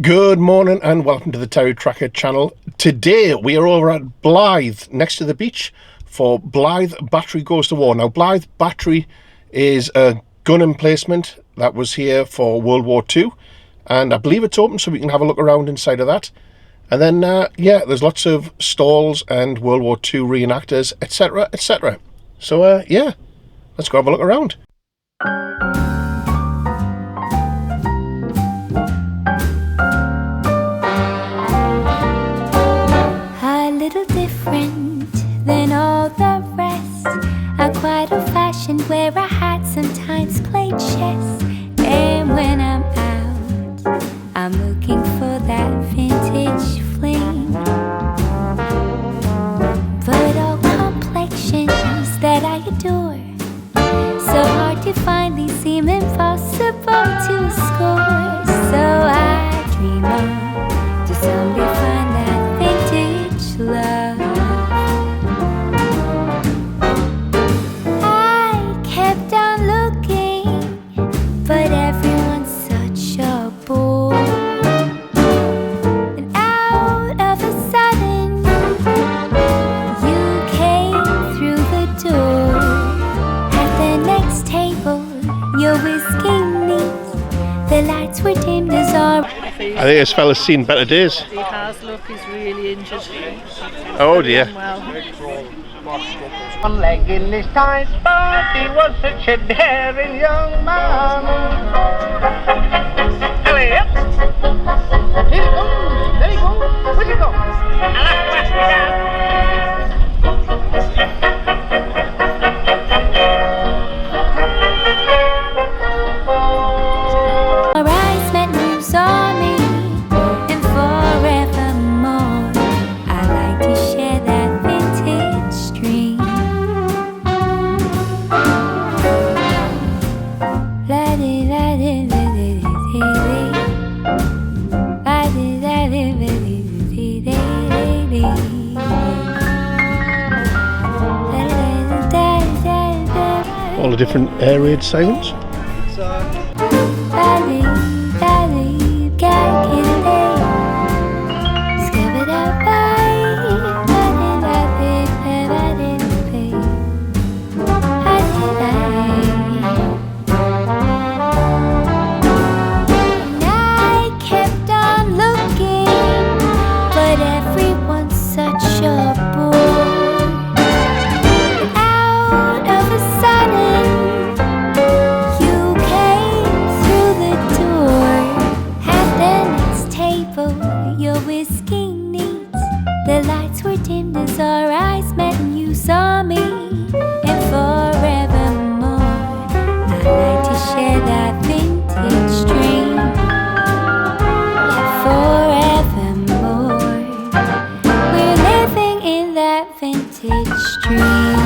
Good morning and welcome to the TerryTracker channel. Today we are over at Blyth next to the beach for Blyth Battery Goes to War. Now Blyth Battery is a gun emplacement that was here for World War II, and I believe it's open so we can have a look around inside of that. And then yeah, there's lots of stalls and World War II reenactors, etc, etc. So yeah, let's go have a look around. Than all the rest, I'm quite old-fashioned where I had sometimes played chess. And when I'm out, I'm looking for that vintage fling. But all complexions that I adore, so hard to find, these seem impossible to score. So I dream on to someday find that vintage love. But everyone's such a bore. And out of a sudden, you came through the door. At the next table, your whiskey neat. The lights were dimmed as our... I think this fella's seen better days. He has, look, he's really injured. Oh dear. One leg in his tight, but he was such a daring young man. Hurry up! Here he goes, there he goes. Where'd he go? Our eyes met and you saw me, and forevermore I like to share that vintage dream. All the different air raid sirens. Your whiskey neat. The lights were dimmed as our eyes met and you saw me. And forevermore I like to share that vintage dream. And forevermore we're living in that vintage dream.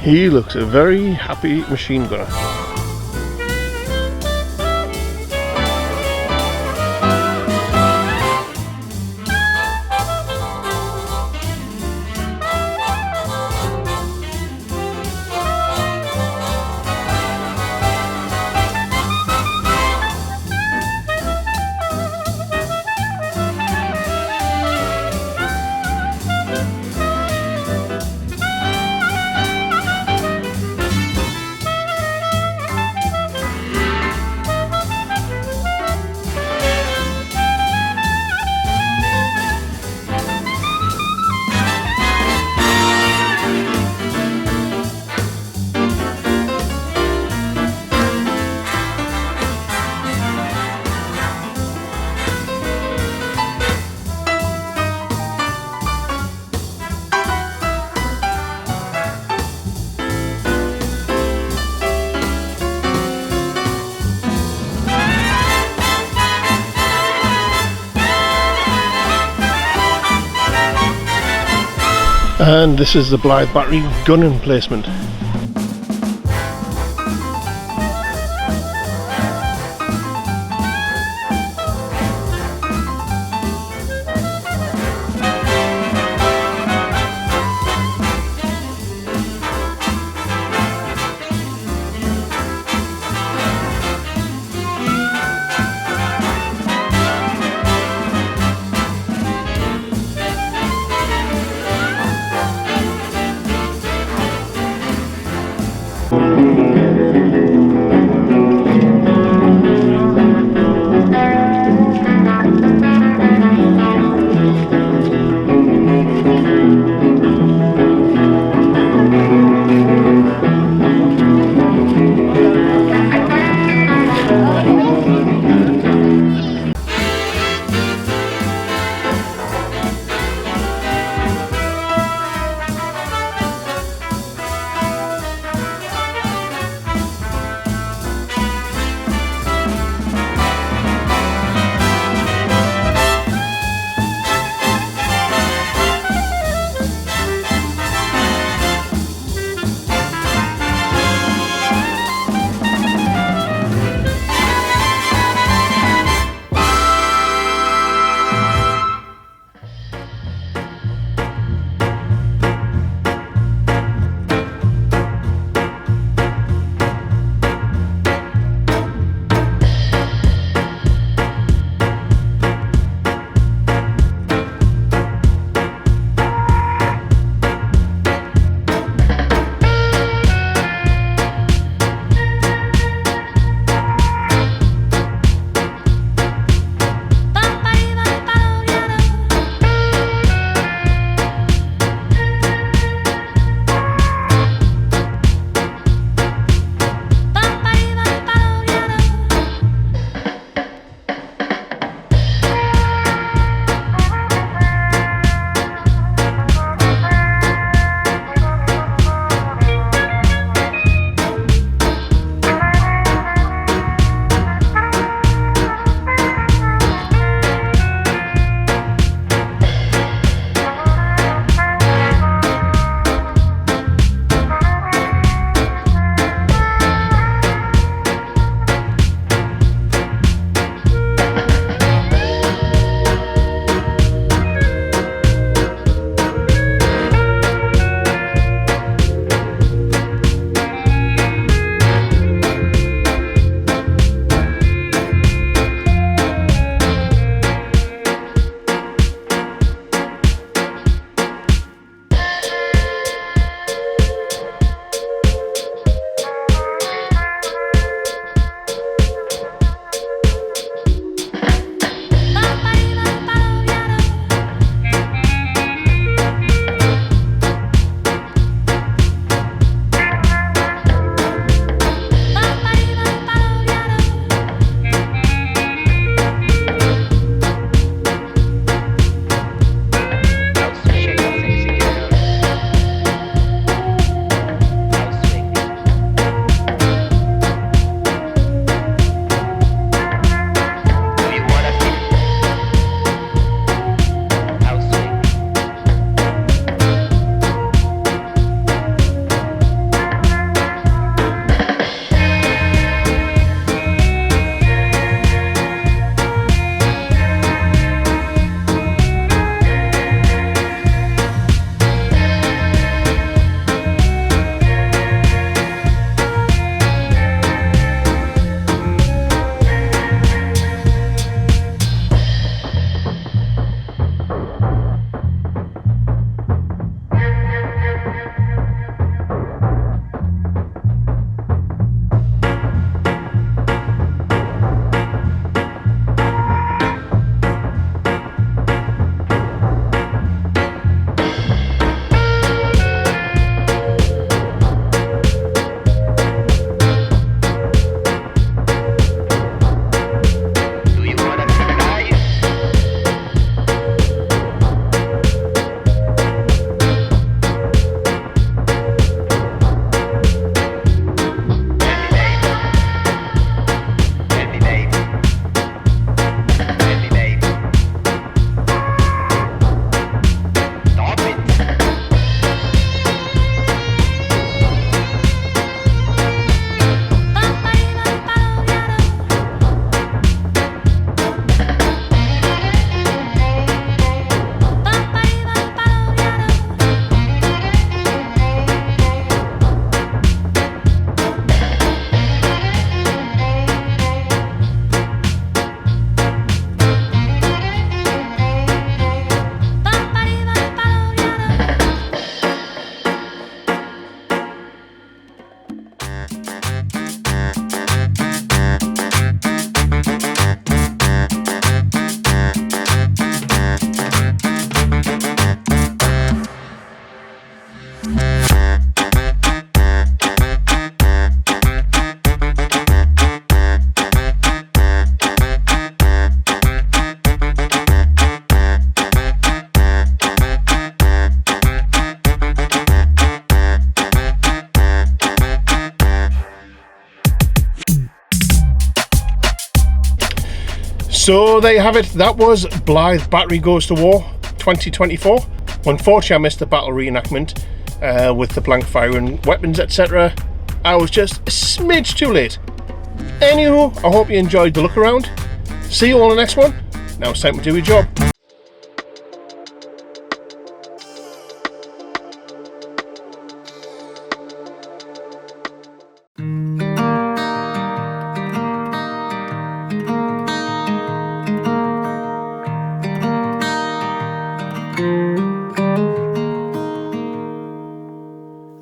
He looks a very happy machine gunner. And this is the Blyth battery gun emplacement. So there you have it. That was Blyth Battery Goes to War 2024. Unfortunately, I missed the battle reenactment with the blank firing weapons, etc. I was just a smidge too late. Anywho, I hope you enjoyed the look around. See you all in the next one. Now it's time to do your job. Thank you.